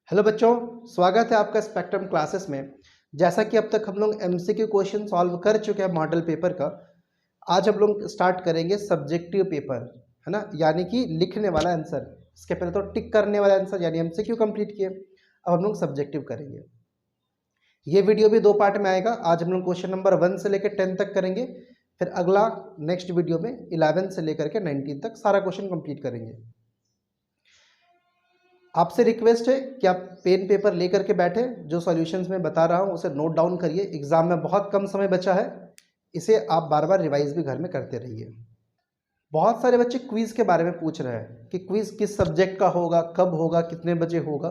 Hello बच्चों, स्वागत है आपका स्पेक्ट्रम क्लासेस में। जैसा कि अब तक हम लोग एमसीक्यू क्वेश्चन सॉल्व कर चुके हैं मॉडल पेपर का, आज हम लोग स्टार्ट करेंगे सब्जेक्टिव पेपर, है ना, यानी कि लिखने वाला आंसर। इसके पहले तो टिक करने वाला आंसर यानी एमसीक्यू कंप्लीट किए, अब हम लोग सब्जेक्टिव करेंगे। ये वीडियो भी दो पार्ट में आएगा। आज हम लोग क्वेश्चन नंबर 1 से लेकर 10 तक करेंगे, फिर अगला नेक्स्ट वीडियो में 11 से लेकर के 19 तक सारा क्वेश्चन कंप्लीट करेंगे। आपसे रिक्वेस्ट है कि आप पेन पेपर लेकर के बैठे, जो सॉल्यूशंस मैं बता रहा हूँ उसे नोट डाउन करिए। एग्जाम में बहुत कम समय बचा है, इसे आप बार बार रिवाइज भी घर में करते रहिए। बहुत सारे बच्चे क्विज़ के बारे में पूछ रहे हैं कि क्विज़ किस सब्जेक्ट का होगा, कब होगा, कितने बजे होगा।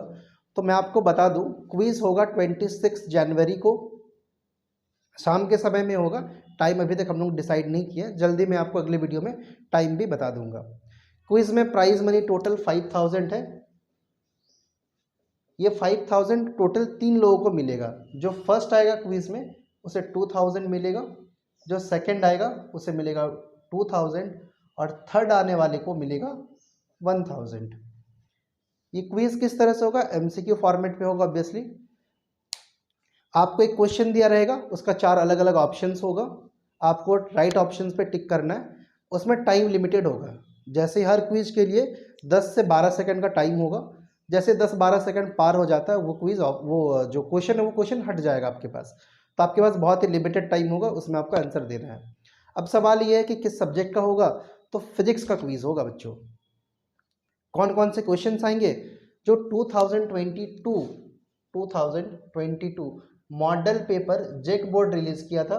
तो मैं आपको बता दूं, क्विज़ होगा 26 जनवरी को शाम के समय में होगा। टाइम अभी तक हम लोग डिसाइड नहीं किया, जल्दी मैं आपको अगले वीडियो में टाइम भी बता दूंगा। क्विज़ में प्राइज मनी टोटल 5000 है। ये 5000 टोटल 3 लोगों को मिलेगा। जो फर्स्ट आएगा क्विज में उसे 2000 मिलेगा, जो सेकंड आएगा उसे मिलेगा 2000 और थर्ड आने वाले को मिलेगा 1000। ये क्विज किस तरह से होगा? एमसीक्यू फॉर्मेट में होगा। ऑब्वियसली आपको एक क्वेश्चन दिया रहेगा, उसका 4 अलग अलग ऑप्शंस होगा, आपको राइट ऑप्शंस पे टिक करना है। उसमें टाइम लिमिटेड होगा। जैसे हर क्विज के लिए 10 से 12 सेकंड का टाइम होगा। जैसे 10-12 सेकंड पार हो जाता है वो क्विज, वो जो क्वेश्चन है वो क्वेश्चन हट जाएगा आपके पास। तो आपके पास बहुत ही लिमिटेड टाइम होगा, उसमें आपको आंसर देना है। अब सवाल ये है कि किस सब्जेक्ट का होगा, तो फिजिक्स का क्विज होगा बच्चों। कौन कौन से क्वेश्चन आएंगे? जो 2022 मॉडल पेपर जेक बोर्ड रिलीज किया था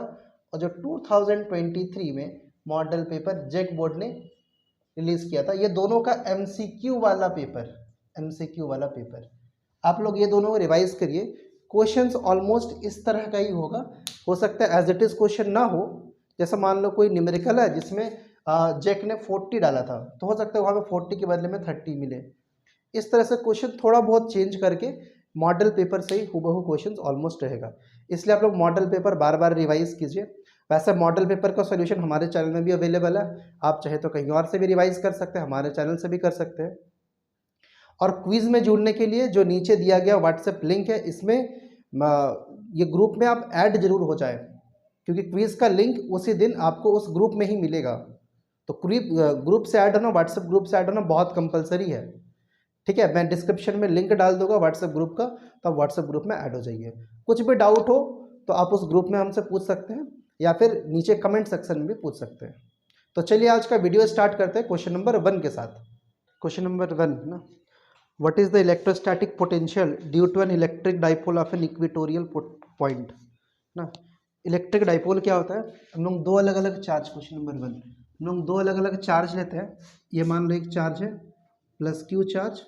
और जो 2023 में मॉडल पेपर जेक बोर्ड ने रिलीज किया था, ये दोनों का एमसीक्यू वाला पेपर आप लोग ये दोनों रिवाइज करिए। क्वेश्चंस ऑलमोस्ट इस तरह का ही होगा। हो सकता है एज इट इज क्वेश्चन ना हो। जैसा मान लो कोई न्यूमेरिकल है जिसमें जेक ने 40 डाला था, तो हो सकता है वहाँ पे 40 के बदले में 30 मिले। इस तरह से क्वेश्चन थोड़ा बहुत चेंज करके मॉडल पेपर से ही हूबहू क्वेश्चन ऑलमोस्ट रहेगा। इसलिए आप लोग मॉडल पेपर बार बार रिवाइज कीजिए। वैसे मॉडल पेपर का सॉल्यूशन हमारे चैनल में भी अवेलेबल है, आप चाहे तो कहीं और से भी रिवाइज कर सकते हैं, हमारे चैनल से भी कर सकते हैं। और क्विज में जुड़ने के लिए जो नीचे दिया गया व्हाट्सएप लिंक है, इसमें ये ग्रुप में आप ऐड जरूर हो जाए, क्योंकि क्विज का लिंक उसी दिन आपको उस ग्रुप में ही मिलेगा। तो ग्रुप से ऐड होना, व्हाट्सएप ग्रुप से ऐड होना बहुत कंपलसरी है। ठीक है, मैं डिस्क्रिप्शन में लिंक डाल दूंगा व्हाट्सएप ग्रुप का, तो आप व्हाट्सएप ग्रुप में ऐड हो जाइए। कुछ भी डाउट हो तो आप उस ग्रुप में हमसे पूछ सकते हैं, या फिर नीचे कमेंट सेक्शन में भी पूछ सकते हैं। तो चलिए आज का वीडियो स्टार्ट करते हैं क्वेश्चन नंबर 1 के साथ। क्वेश्चन नंबर 1 ना, what is the electrostatic potential due to an electric dipole of an equatorial point ना। इलेक्ट्रिक डाइपोल क्या होता है? हम लोग दो अलग अलग चार्ज, क्वेश्चन नंबर 1 हम लोग दो अलग अलग चार्ज लेते हैं। ये मान लो एक चार्ज है प्लस क्यू चार्ज,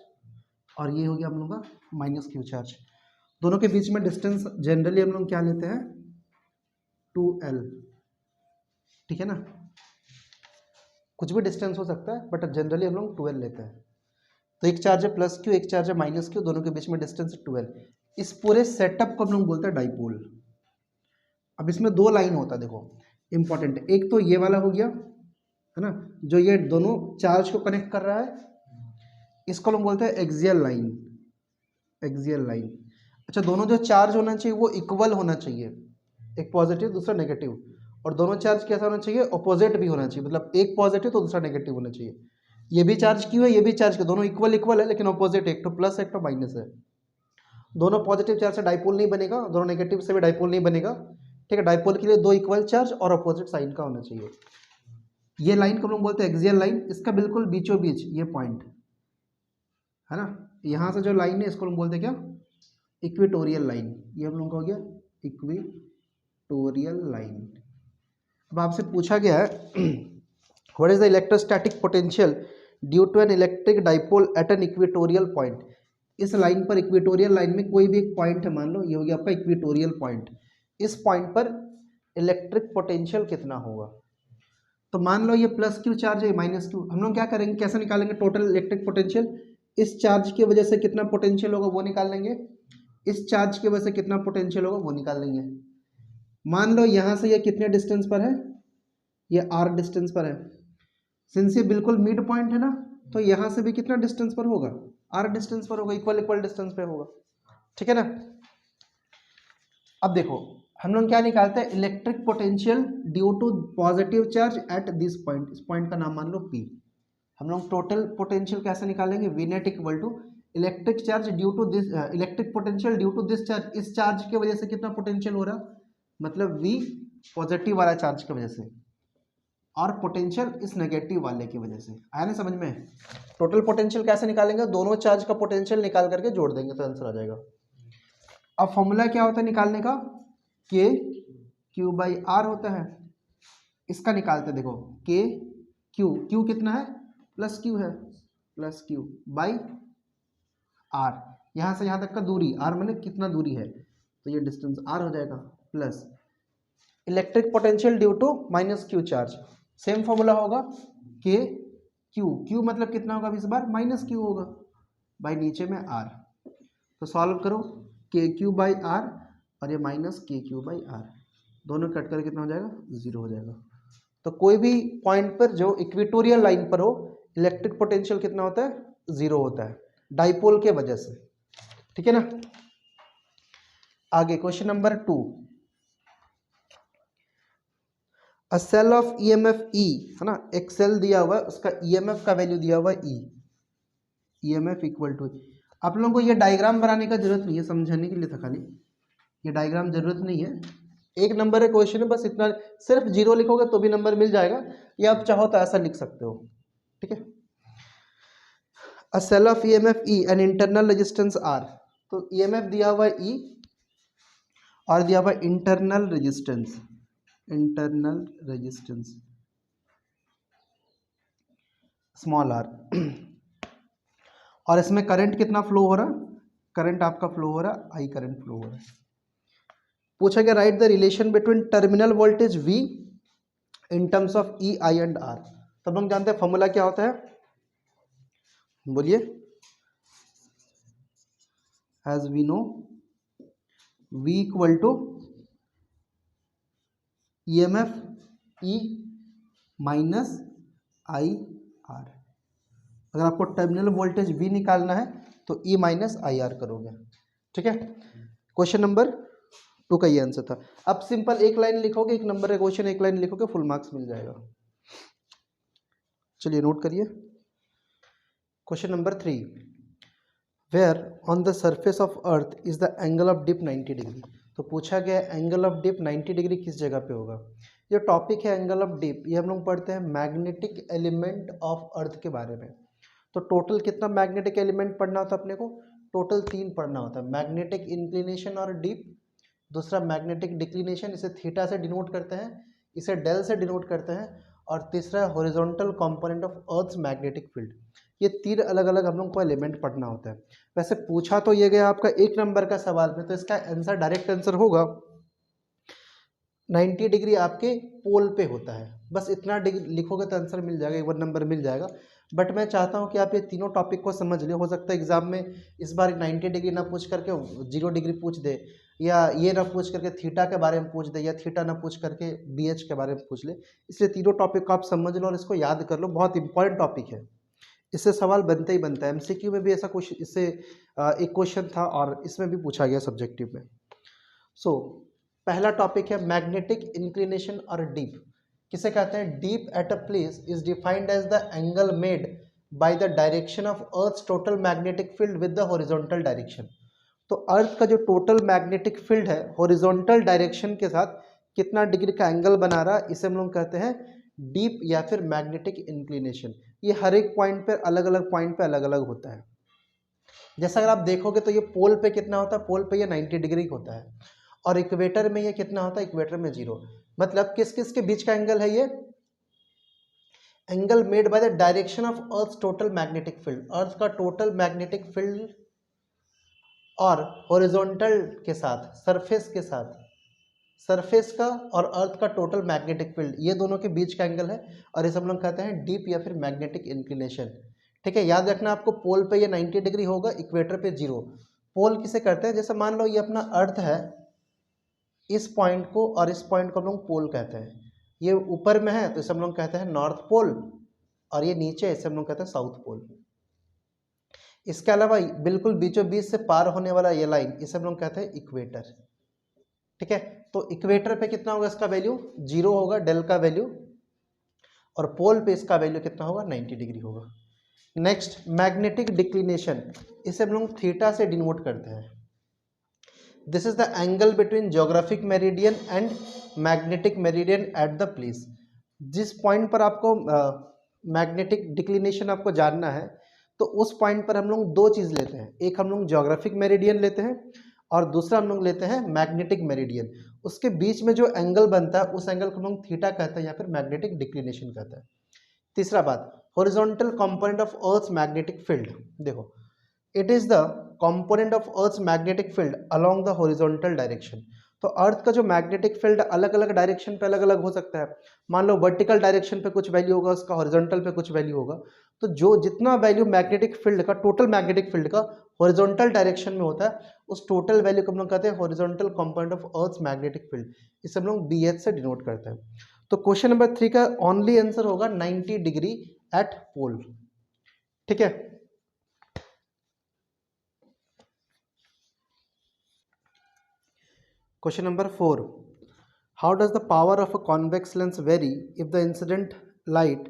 और ये हो गया हम लोग का माइनस क्यू चार्ज। दोनों के बीच में डिस्टेंस जनरली हम लोग क्या लेते हैं? 2L। ठीक है ना, कुछ भी डिस्टेंस हो सकता है बट जनरली हम लोग 2L लेते हैं। तो एक चार्ज है प्लस क्यू, एक चार्ज है माइनस क्यू, दोनों के बीच में डिस्टेंस 2L। इस पूरे सेटअप को हम लोग बोलते हैं डाइपोल। अब इसमें दो लाइन होता है, देखो इंपॉर्टेंट। एक तो ये वाला हो गया, है ना, जो ये दोनों चार्ज को कनेक्ट कर रहा है, इसको हम बोलते हैं एक्सियल लाइन। Axial line. अच्छा, दोनों जो चार्ज होना चाहिए वो इक्वल होना चाहिए, एक पॉजिटिव दूसरा नेगेटिव। और दोनों चार्ज कैसा होना चाहिए? अपोजिट भी होना चाहिए, मतलब एक पॉजिटिव तो दूसरा नेगेटिव होना चाहिए। ये भी चार्ज क्यों है, ये भी चार्ज क्यों, दोनों इक्वल इक्वल है लेकिन अपोजिट, एक तो प्लस एक तो माइनस है। दोनों पॉजिटिव चार्ज से डाइपोल नहीं बनेगा, दोनों नेगेटिव से भी डाइपोल नहीं बनेगा। ठीक है, डाइपोल के लिए दो इक्वल चार्ज और अपोजिट साइन का होना चाहिए। ये लाइन को हम लोग बोलते हैं एक्सियल लाइन। इसका बिल्कुल बीचों बीच ये पॉइंट है ना, यहाँ से जो लाइन है इसको हम बोलते हैं क्या? Equatorial line. ये हम लोग का हो गया इक्वेटोरियल लाइन। अब आपसे पूछा गया है what is the electrostatic potential due to an electric dipole at an equatorial point. इस लाइन पर, इक्वेटोरियल लाइन में कोई भी एक पॉइंट है, मान लो ये हो गया आपका इक्वेटोरियल पॉइंट। इस पॉइंट पर इलेक्ट्रिक पोटेंशियल कितना होगा? तो मान लो ये प्लस क्यू चार्ज है, माइनस क्यू। हम लोग क्या करेंगे, कैसे निकालेंगे टोटल इलेक्ट्रिक पोटेंशियल? इस चार्ज की वजह से कितना पोटेंशियल होगा वो निकाल लेंगे, इस चार्ज की वजह से कितना पोटेंशियल होगा वो निकाल लेंगे। मान लो यहाँ से ये कितने डिस्टेंस पर है? ये r डिस्टेंस पर है। सिंस ये बिल्कुल मिड पॉइंट है ना, तो यहाँ से भी कितना डिस्टेंस पर होगा? r डिस्टेंस पर होगा, इक्वल इक्वल डिस्टेंस पे होगा, ठीक है ना। अब देखो हम लोग क्या निकालते हैं, electric potential due to positive charge at this point, इस पॉइंट का नाम मान लो P। हम लोग टोटल पोटेंशियल कैसे निकालेंगे, V net equal to electric charge due to this, electric potential due to this charge, इस चार्ज की वजह से कितना पोटेंशियल हो रहा, मतलब V पॉजिटिव वाला चार्ज की वजह से, और पोटेंशियल इस नेगेटिव वाले की वजह से। आया ना समझ में। टोटल पोटेंशियल कैसे निकालेंगे, दोनों चार्ज का पोटेंशियल निकाल करके जोड़ देंगे तो आंसर आ जाएगा। अब फॉर्मूला क्या होता है निकालने का, के क्यू बाई आर होता है, इसका निकालते देखो, के क्यू कितना है, प्लस क्यू है, प्लस क्यू बाई आर, यहाँ से यहाँ तक का दूरी, आर मैंने कितना दूरी है, तो ये डिस्टेंस आर हो जाएगा, plus electric potential due to minus Q charge, same formula होगा, के क्यू मतलब कितना होगा इस बार, माइनस क्यू होगा, बाई नीचे में आर। तो सॉल्व करो, के क्यू बाई आर और ये माइनस के क्यू बाई आर, दोनों कट कर कितना हो जाएगा, 0 हो जाएगा। तो कोई भी पॉइंट पर जो इक्वेटोरियल लाइन पर हो, इलेक्ट्रिक पोटेंशियल कितना होता है, 0 होता है, डाइपोल के वजह से, ठीक है ना। आगे question number 2, a cell of EMF E, है ना, एक सेल दिया हुआ है, उसका ईएमएफ का वैल्यू दिया हुआ है ई, ईएमएफ इक्वल टू, आप लोगों को ये डायग्राम बनाने का जरूरत नहीं है, समझाने के लिए था खाली, ये डायग्राम जरूरत नहीं है, एक नंबर है क्वेश्चन है, बस इतना, सिर्फ 0 लिखोगे तो भी नंबर मिल जाएगा, या आप चाहो तो ऐसा लिख सकते हो, ठीक है। A cell of EMF E and internal resistance r, तो ईएमएफ दिया हुआ है ई और दिया हुआ internal resistance, internal resistance small r, और इसमें करंट कितना फ्लो हो रहा, करंट आपका फ्लो हो रहा, आई करंट फ्लो हो रहा है। पूछा गया right the relation between terminal voltage V in terms of E, I and R। तब हम जानते हैं फॉर्मूला क्या होता है, बोलिए, as we know V equal to EMF E minus I R। अगर आपको टर्मिनल वोल्टेज V निकालना है तो E माइनस आई आर करोगे, ठीक है। क्वेश्चन नंबर 2 का ये आंसर था। अब सिंपल एक लाइन लिखोगे, एक नंबर का क्वेश्चन, एक लाइन लिखोगे, फुल मार्क्स मिल जाएगा। चलिए नोट करिए, question number 3, where on the surface of earth is the angle of dip 90 degree. तो पूछा गया एंगल ऑफ डिप 90 डिग्री किस जगह पे होगा। ये टॉपिक है एंगल ऑफ डिप, ये हम लोग पढ़ते हैं मैग्नेटिक एलिमेंट ऑफ अर्थ के बारे में। तो टोटल कितना मैग्नेटिक एलिमेंट पढ़ना होता है अपने को, टोटल 3 पढ़ना होता है, मैग्नेटिक इंक्लिनेशन और डीप, दूसरा मैग्नेटिक डिक्लिनेशन, इसे थीटा से डिनोट करते हैं, इसे डेल से डिनोट करते हैं, और तीसरा horizontal component of earth's magnetic field. ये 3 अलग अलग हम लोग को एलिमेंट पढ़ना होता है। वैसे पूछा तो ये गया आपका 1 नंबर का सवाल में, तो इसका आंसर डायरेक्ट आंसर होगा 90 डिग्री आपके पोल पे होता है, बस इतना डिग्री लिखोगे तो आंसर मिल जाएगा, 1 नंबर मिल जाएगा। बट मैं चाहता हूँ कि आप ये तीनों टॉपिक को समझ ले, हो सकता है एग्जाम में इस बार 90 डिग्री ना पूछ करके 0 डिग्री पूछ दे, या ये ना पूछ करके थीटा के बारे में पूछ दे, या थीटा ना पूछ करके BH के बारे में पूछ ले। इसलिए तीनों टॉपिक को आप समझ लो और इसको याद कर लो, बहुत इंपॉर्टेंट टॉपिक है, इससे सवाल बनते ही बनता है। MCQ में भी ऐसा कुछ, इससे एक क्वेश्चन था और इसमें भी पूछा गया सब्जेक्टिव में। सो पहला टॉपिक है मैग्नेटिक इंक्लिनेशन और डीप। किसे कहते हैं, dip at a place is defined as the angle made by the direction of earth's total magnetic field with the horizontal direction. तो अर्थ का जो टोटल मैग्नेटिक फील्ड है हॉरिजॉन्टल डायरेक्शन के साथ कितना डिग्री का एंगल बना रहा है, इसे हम लोग कहते हैं डीप या फिर मैग्नेटिक इंक्लिनेशन। ये हर एक पॉइंट पे अलग अलग पॉइंट पे अलग अलग होता है। जैसा अगर आप देखोगे तो ये पोल पे कितना होता है, पोल पे ये 90 डिग्री होता है, और इक्वेटर में ये कितना होता है, इक्वेटर में 0। मतलब किस किस के बीच का एंगल है ये, angle made by the direction of earth total magnetic field, earth का टोटल मैग्नेटिक फील्ड और हॉरिजॉन्टल के साथ, सरफेस के साथ, सरफेस का और अर्थ का टोटल मैग्नेटिक फील्ड, ये दोनों के बीच का एंगल है, और इसे हम लोग कहते हैं डीप या फिर मैग्नेटिक इंक्लिनेशन। ठीक है, याद रखना आपको, पोल पे ये 90 डिग्री होगा, इक्वेटर पे 0। पोल किसे करते हैं, जैसे मान लो ये अपना अर्थ है, इस पॉइंट को और इस पॉइंट को हम लोग पोल कहते हैं। ये ऊपर में है तो इसे हम लोग कहते हैं नॉर्थ पोल, और ये नीचे इसे हम लोग कहते हैं साउथ पोल। इसके अलावा बिल्कुल बीचों बीच से पार होने वाला ये लाइन, इसे हम लोग कहते हैं इक्वेटर। ठीक है, तो इक्वेटर पे कितना होगा इसका वैल्यू, 0 होगा डेल का वैल्यू, और पोल पे इसका वैल्यू कितना होगा, 90 डिग्री होगा। नेक्स्ट मैग्नेटिक डिक्लिनेशन, इसे हम लोग थीटा से डिनोट करते हैं। This is the angle between geographic meridian and magnetic meridian at the place. जिस पॉइंट पर आपको मैग्नेटिक डिक्लिनेशन आपको जानना है, तो उस पॉइंट पर हम लोग दो चीज़ लेते हैं, एक हम लोग ज्योग्राफिक मेरिडियन लेते हैं और दूसरा हम लोग लेते हैं मैग्नेटिक मेरिडियन। उसके बीच में जो एंगल बनता है उस एंगल को हम लोग थीटा कहते हैं या फिर मैग्नेटिक डिक्लिनेशन कहते हैं। तीसरा बात, horizontal component of earth's magnetic field. देखो, it is the component of earth's magnetic field along the horizontal direction. तो अर्थ का जो मैग्नेटिक फील्ड अलग अलग डायरेक्शन पे अलग अलग हो सकता है। मान लो वर्टिकल डायरेक्शन पे कुछ वैल्यू होगा उसका, हॉरिजॉन्टल पे कुछ वैल्यू होगा। तो जो जितना वैल्यू मैग्नेटिक फील्ड का, टोटल मैग्नेटिक फील्ड का हॉरिजॉन्टल डायरेक्शन में होता है, उस टोटल वैल्यू को हम लोग कहते हैं horizontal component of earth's magnetic field. इसे हम लोग BH से डिनोट करते हैं। तो क्वेश्चन नंबर 3 का ओनली आंसर होगा 90 डिग्री एट पोल। ठीक है, question number 4, how does the power of a convex lens vary if the incident light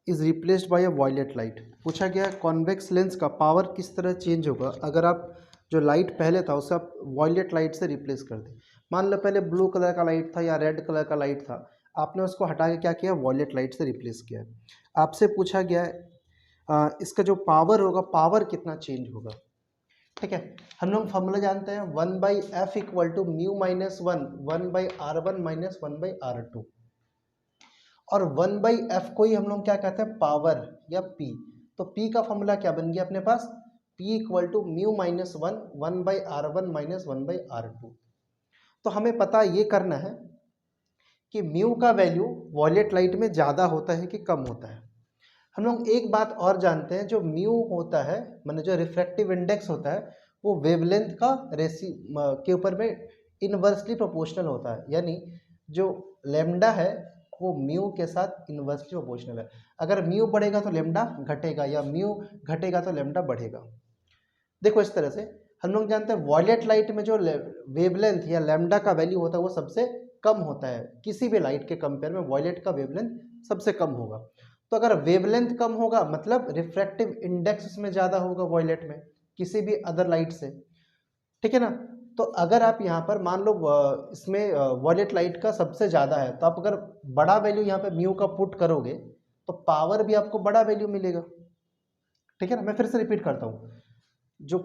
is replaced by a violet light. पूछा गया कॉन्वेक्स लेंस का पावर किस तरह change होगा अगर आप जो लाइट पहले था उसे आप वॉयलेट लाइट से रिप्लेस कर दें। मान लो पहले ब्लू कलर का लाइट था या रेड कलर का लाइट था, आपने उसको हटा के क्या किया, वॉयलेट लाइट से रिप्लेस किया। आपसे पूछा गया है इसका जो पावर होगा, पावर कितना चेंज होगा। ठीक है, हम लोग फॉर्मूला जानते हैं 1/f equal to mu minus 1/r1 minus 1/r2, और 1/f को ही हम लोग क्या कहते हैं, पावर या p। तो p का फॉर्मूला क्या बन गया अपने पास, p equal to mu minus 1/r1 minus 1/r2। तो हमें पता ये करना है कि म्यू का वैल्यू वॉयलेट लाइट में ज़्यादा होता है कि कम होता है। हम लोग एक बात और जानते हैं, जो म्यू होता है माने जो रिफ्रैक्टिव इंडेक्स होता है वो वेवलेंथ का के ऊपर में इनवर्सली प्रोपोर्शनल होता है। यानी जो लेमडा है वो म्यू के साथ इनवर्सली प्रोपोर्शनल है। अगर म्यू बढ़ेगा तो लेमडा घटेगा, या म्यू घटेगा तो लेमडा बढ़ेगा। देखो इस तरह से हम लोग जानते हैं वॉयलेट लाइट में जो वेवलेंथ या लेमडा का वैल्यू होता है वो सबसे कम होता है। किसी भी लाइट के कंपेयर में वॉयलेट का वेवलेंथ सबसे कम होगा। तो अगर वेवलेंथ कम होगा मतलब रिफ्रैक्टिव इंडेक्स उसमें ज़्यादा होगा वॉयलेट में किसी भी अदर लाइट से। ठीक है ना, तो अगर आप यहाँ पर मान लो इसमें वॉयलेट लाइट का सबसे ज़्यादा है, तो आप अगर बड़ा वैल्यू यहाँ पे म्यू का पुट करोगे तो पावर भी आपको बड़ा वैल्यू मिलेगा। ठीक है ना, मैं फिर से रिपीट करता हूँ, जो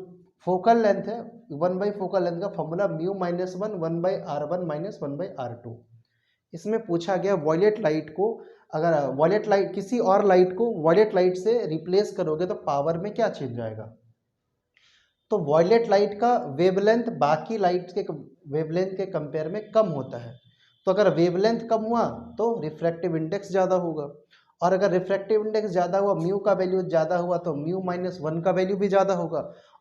फोकल लेंथ है 1 फोकल लेंथ का formula mu minus 1/r1 minus 1/r2। इसमें पूछा गया वॉयलेट लाइट को, अगर वॉयलेट लाइट किसी और लाइट को वॉयलेट लाइट से रिप्लेस करोगे तो पावर में क्या चेंज आएगा। तो वॉयलेट लाइट का वेवलेंथ बाकी लाइट के वेवलेंथ के कंपेयर में कम होता है। तो अगर वेवलेंथ कम हुआ तो रिफ्रैक्टिव इंडेक्स ज़्यादा होगा, और अगर रिफ्रैक्टिव इंडेक्स ज़्यादा हुआ, म्यू का वैल्यू ज़्यादा हुआ, तो म्यू माइनस 1 का वैल्यू भी ज़्यादा होगा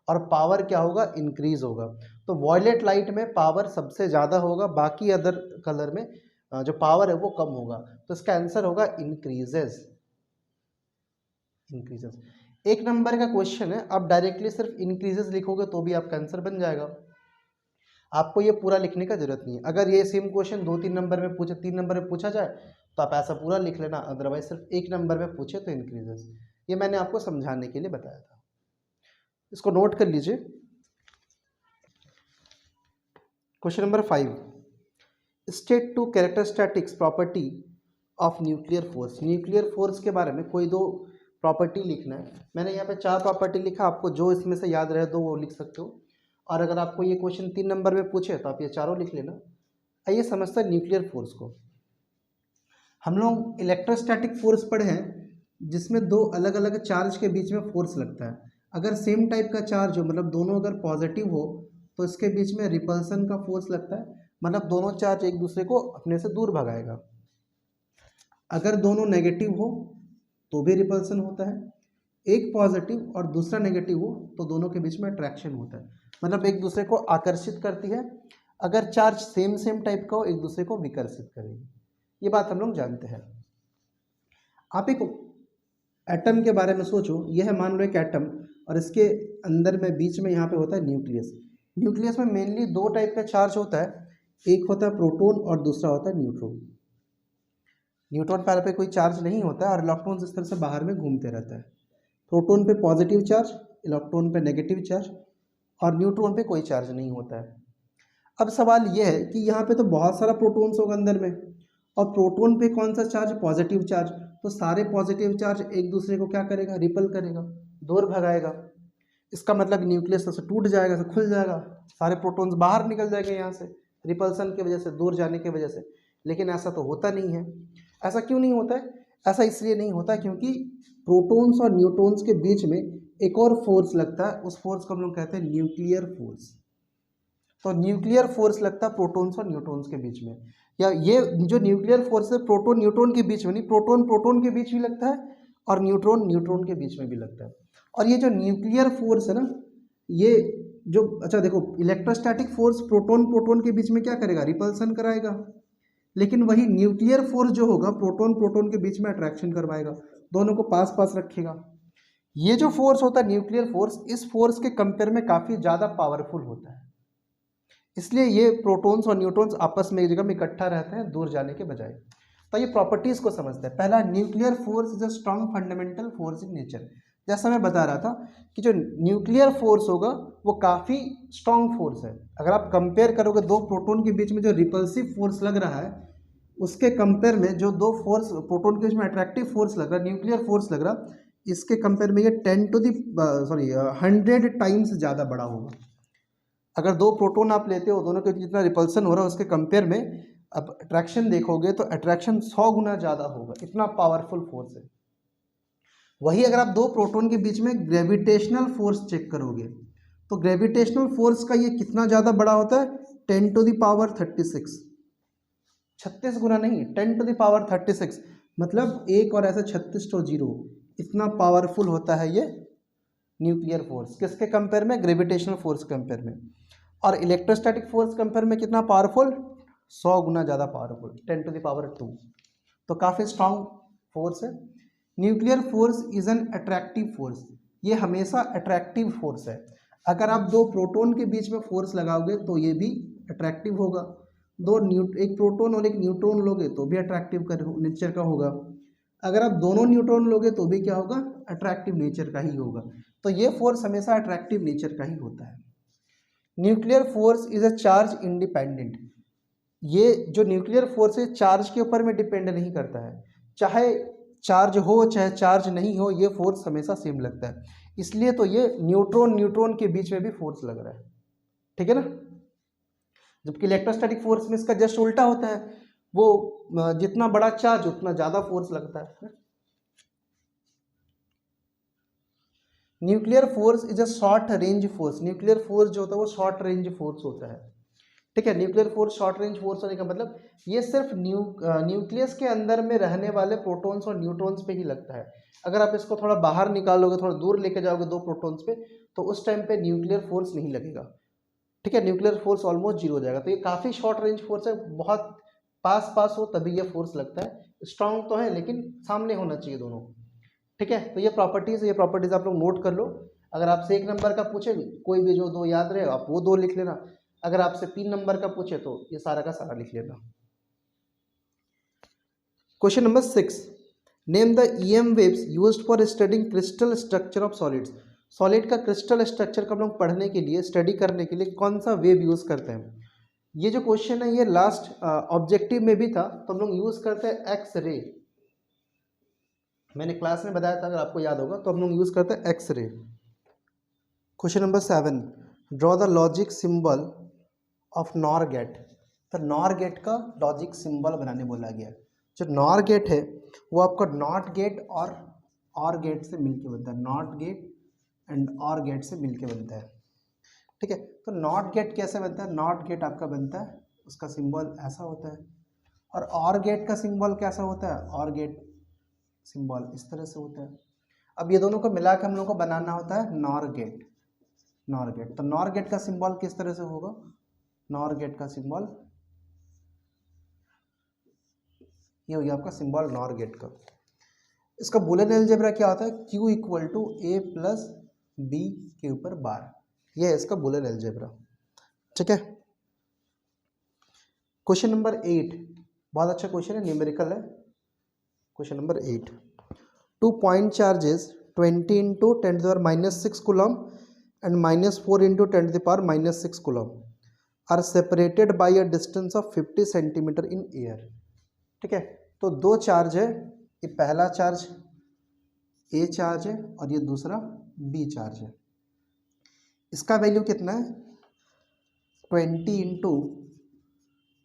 और पावर क्या होगा, इंक्रीज होगा। तो वॉयलेट लाइट में पावर सबसे ज़्यादा होगा, बाकी अदर कलर में जो पावर है वो कम होगा। तो इसका आंसर होगा इंक्रीजेज। एक नंबर का क्वेश्चन है, आप डायरेक्टली सिर्फ इंक्रीजेस लिखोगे तो भी आपका आंसर बन जाएगा। आपको ये पूरा लिखने का जरूरत नहीं है। अगर ये सेम क्वेश्चन 2-3 नंबर में पूछे, 3 नंबर में पूछा जाए तो आप ऐसा पूरा लिख लेना, अदरवाइज सिर्फ 1 नंबर में पूछे तो इंक्रीजेस। ये मैंने आपको समझाने के लिए बताया था, इसको नोट कर लीजिए। Question number 5, state 2 characteristics property of nuclear force. Nuclear force के बारे में कोई 2 प्रॉपर्टी लिखना है। मैंने यहाँ पे 4 प्रॉपर्टी लिखा, आपको जो इसमें से याद रहे 2 वो लिख सकते हो, और अगर आपको ये क्वेश्चन 3 नंबर में पूछे तो आप ये चारों लिख लेना। आइए समझते हैं न्यूक्लियर फोर्स को। हम लोग इलेक्ट्रोस्टैटिक फोर्स पढ़े हैं जिसमें 2 अलग अलग चार्ज के बीच में फोर्स लगता है। अगर सेम टाइप का चार्ज हो, मतलब दोनों अगर पॉजिटिव हो, तो इसके बीच में रिपल्सन का फोर्स लगता है, मतलब दोनों चार्ज एक दूसरे को अपने से दूर भगाएगा। अगर दोनों नेगेटिव हो तो भी रिपल्सन होता है, एक पॉजिटिव और दूसरा नेगेटिव हो तो दोनों के बीच में अट्रैक्शन होता है, मतलब एक दूसरे को आकर्षित करती है। अगर चार्ज सेम टाइप का हो एक दूसरे को विकर्षित करेगी। ये बात हम लोग जानते हैं। आप एक एटम के बारे में सोचो, यह है मान लो एक एटम, और इसके अंदर में बीच में यहाँ पे होता है न्यूक्लियस। न्यूक्लियस में मेनली दो टाइप का चार्ज होता है, एक होता है प्रोटॉन और दूसरा होता है न्यूट्रॉन। न्यूट्रॉन पैर पे कोई चार्ज नहीं होता है और इलेक्ट्रॉन्स इस तरह से बाहर में घूमते रहता है। प्रोटॉन पे पॉजिटिव चार्ज, इलेक्ट्रॉन पे नेगेटिव चार्ज और न्यूट्रॉन पे कोई चार्ज नहीं होता है। अब सवाल यह है कि यहाँ पे तो बहुत सारा प्रोटॉन्स होगा अंदर में और प्रोटॉन पे कौन सा चार्ज, पॉजिटिव चार्ज, तो सारे पॉजिटिव चार्ज एक दूसरे को क्या करेगा, रिपल करेगा, दूर भगाएगा। इसका मतलब न्यूक्लियस से टूट जाएगा, से खुल जाएगा, सारे प्रोटॉन्स बाहर निकल जाएंगे यहाँ से रिपल्सन की वजह से, दूर जाने की वजह से। लेकिन ऐसा तो होता नहीं है। ऐसा क्यों नहीं होता है? ऐसा इसलिए नहीं होता क्योंकि प्रोटॉन्स और न्यूट्रॉन्स के बीच में एक और फोर्स लगता है, उस फोर्स को हम लोग कहते हैं न्यूक्लियर फोर्स। तो न्यूक्लियर फोर्स लगता है प्रोटॉन्स और न्यूट्रॉन्स के बीच में, या ये जो न्यूक्लियर फोर्स है प्रोटॉन न्यूट्रॉन के बीच में नहीं, प्रोटॉन प्रोटॉन के बीच भी लगता है और न्यूट्रॉन न्यूट्रॉन के बीच में भी लगता है। और ये जो न्यूक्लियर फोर्स है ना, ये जो, अच्छा देखो, इलेक्ट्रोस्टैटिक फोर्स प्रोटॉन प्रोटॉन के बीच में क्या करेगा, रिपल्सन कराएगा। लेकिन वही न्यूक्लियर फोर्स जो होगा प्रोटॉन प्रोटॉन के बीच में अट्रैक्शन करवाएगा, दोनों को पास पास रखेगा। ये जो फोर्स होता है न्यूक्लियर फोर्स, इस फोर्स के कंपेयर में काफ़ी ज़्यादा पावरफुल होता है। इसलिए ये प्रोटॉन्स और न्यूट्रॉन्स आपस में एक जगह में इकट्ठा रहते हैं, दूर जाने के बजाय। तो ये प्रॉपर्टीज़ को समझते हैं। पहला, nuclear force is a strong fundamental force in nature. जैसा मैं बता रहा था कि जो न्यूक्लियर फोर्स होगा वो काफ़ी स्ट्रॉन्ग फोर्स है। अगर आप कंपेयर करोगे दो प्रोटॉन के बीच में जो रिपल्सिव फोर्स लग रहा है, उसके कंपेयर में जो दो फोर्स प्रोटॉन के बीच में अट्रैक्टिव फोर्स लग रहा है, न्यूक्लियर फोर्स लग रहा, इसके कंपेयर में ये 100 टाइम्स ज़्यादा बड़ा होगा। अगर दो प्रोटॉन आप लेते हो, दोनों के जितना रिपल्सन हो रहा है उसके कंपेयर में अब अट्रैक्शन देखोगे तो अट्रैक्शन 100 गुना ज़्यादा होगा। इतना पावरफुल फोर्स है। वही अगर आप दो प्रोटॉन के बीच में ग्रेविटेशनल फोर्स चेक करोगे तो ग्रेविटेशनल फोर्स का ये कितना ज़्यादा बड़ा होता है, 10⁻36, 36 गुना नहीं, 10⁻36, मतलब एक और ऐसे 36 तो जीरो, इतना पावरफुल होता है ये न्यूक्लियर फोर्स। किसके कंपेयर में, ग्रेविटेशनल फोर्स कंपेयर में। और इलेक्ट्रोस्टैटिक फोर्स कंपेयर में कितना पावरफुल, 100 गुना ज़्यादा पावरफुल, 10⁻²। तो काफ़ी स्ट्रांग फोर्स है। Nuclear force is an attractive force. ये हमेशा अट्रैक्टिव फोर्स है। अगर आप दो प्रोटॉन के बीच में फोर्स लगाओगे तो ये भी अट्रैक्टिव होगा। एक प्रोटॉन और एक न्यूट्रॉन लोगे तो भी अट्रैक्टिव नेचर का होगा। अगर आप दोनों न्यूट्रॉन लोगे तो भी क्या होगा, अट्रैक्टिव नेचर का ही होगा। तो ये फोर्स हमेशा अट्रैक्टिव नेचर का ही होता है। Nuclear force is a charge independent. ये जो न्यूक्लियर फोर्स है चार्ज के ऊपर में डिपेंड नहीं करता है, चाहे चार्ज हो चाहे चार्ज नहीं हो, ये फोर्स हमेशा सेम लगता है। इसलिए तो ये न्यूट्रॉन न्यूट्रॉन के बीच में भी फोर्स लग रहा है, ठीक है ना। जबकि इलेक्ट्रोस्टैटिक फोर्स में इसका जस्ट उल्टा होता है, वो जितना बड़ा चार्ज उतना ज़्यादा फोर्स लगता है। Nuclear force is a short range force. Nuclear force जो होता है वो शॉर्ट रेंज फोर्स होता है, ठीक है। Nuclear force short range force होने का मतलब ये सिर्फ न्यूक्लियस के अंदर में रहने वाले प्रोटॉन्स और न्यूट्रॉन्स पे ही लगता है। अगर आप इसको थोड़ा बाहर निकालोगे, थोड़ा दूर लेके जाओगे दो प्रोटॉन्स पे, तो उस टाइम पे न्यूक्लियर फोर्स नहीं लगेगा, ठीक है। न्यूक्लियर फोर्स ऑलमोस्ट जीरो हो जाएगा। तो ये काफ़ी शॉर्ट रेंज फोर्स है, बहुत पास पास हो तभी ये फोर्स लगता है। स्ट्रांग तो है लेकिन सामने होना चाहिए दोनों, ठीक है। तो ये प्रॉपर्टीज़ आप लोग नोट कर लो। अगर आपसे 1 नंबर का पूछे, कोई भी जो दो याद रहे आप वो दो लिख लेना। अगर आपसे 3 नंबर का पूछे तो ये सारा का सारा लिख लेना। Question number 6, name the EM waves used for studying crystal structure of solids. Solid का क्रिस्टल स्ट्रक्चर को हम लोग पढ़ने के लिए, स्टडी करने के लिए कौन सा वेव यूज़ करते हैं। ये जो क्वेश्चन है ये लास्ट ऑब्जेक्टिव में भी था, तो हम लोग यूज़ करते हैं एक्स रे। मैंने क्लास में बताया था, अगर आपको याद होगा, तो हम लोग यूज़ करते हैं X ray. Question number 7, draw the logic symbol of NOR gate. तो नॉर गेट का लॉजिक सिंबल बनाने बोला गया। जो नॉर गेट है वो आपका नॉट गेट और गेट से मिलके बनता है। नॉट गेट एंड और गेट से मिलके बनता है, ठीक है। तो नॉट गेट कैसे बनता है, नॉट गेट आपका बनता है, उसका सिंबल ऐसा होता है। और गेट का सिंबल कैसा होता है, और गेट सिंबल इस तरह से होता है। अब ये दोनों को मिला के हम लोग को बनाना होता है नॉर गेट। नॉर गेट, तो नॉर गेट का सिंबल किस तरह से होगा, नॉर गेट का सिंबल ये हो गया आपका सिंबल नॉर गेट का। इसका बूलियन अलजेब्रा क्या होता है, Q = A + बी के ऊपर बार, ये है इसका बुलियन अलजेब्रा। ठीक है। क्वेश्चन नंबर 8 बहुत अच्छा क्वेश्चन है, न्यूमेरिकल है। Question number 8, 2 point charges 20 into 10⁻⁻6 coulomb and -4 into 10⁻⁻6 coulomb are separated by a distance of 50 centimetre in air. ठीक है, तो दो चार्ज है, ये पहला चार्ज ए चार्ज है और ये दूसरा बी चार्ज है। इसका वैल्यू कितना है, 20 इंटू